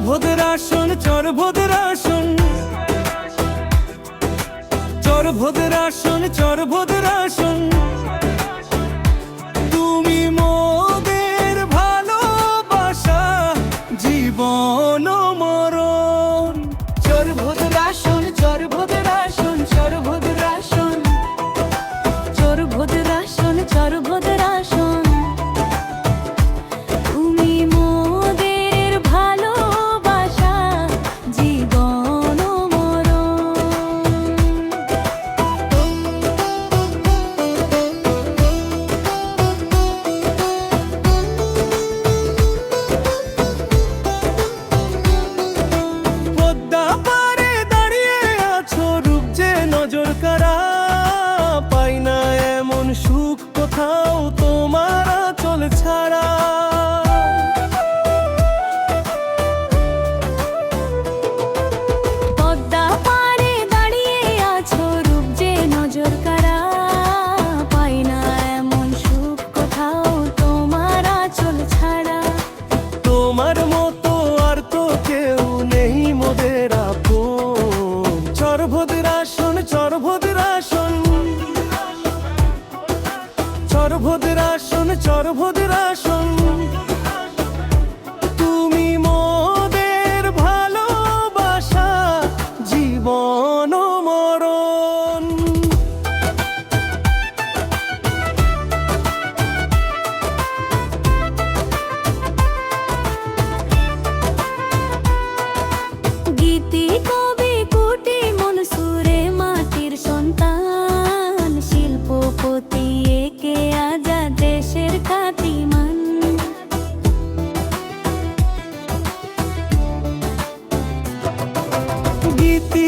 ভোদরাসন চর ভোদরাসন চর ভোদরাসন চর ভোদরাসন তুমি মোদের ভালোবাসা জীবন মরণ। চর ভোদরাসন চর ভোদরাসন চর ভোদরাসন চর ভোদরাসন চর ভোদরাসন তুমি মোদের ভালোবাসা জীবন মরণ। পদ্মা পারে দাঁড়িয়ে আছো রূপ যে নজর কারা, পাই না এমন সুখ কোথাও তোমার আঁচল ছাড়া। পদ্মা পারে দাঁড়িয়ে আছো রূপ যে নজর কারা, পাই না এমন সুখ কোথাও তোমার আঁচল ছাড়া। তোমার মতো আর তো কেউ নেই মোদের আপন। চর ভোদরাসন চর ভোদরাসন চর ভোদরাসন চর ভোদরাসন তুমি মোদের ভালোবাসা জীবন মরণ। গীতি কবি কুটি মনসুরে মাটির সন্তান, শিল্পপতি একে আজাদ দেশের খ্যাতিমান। গীতি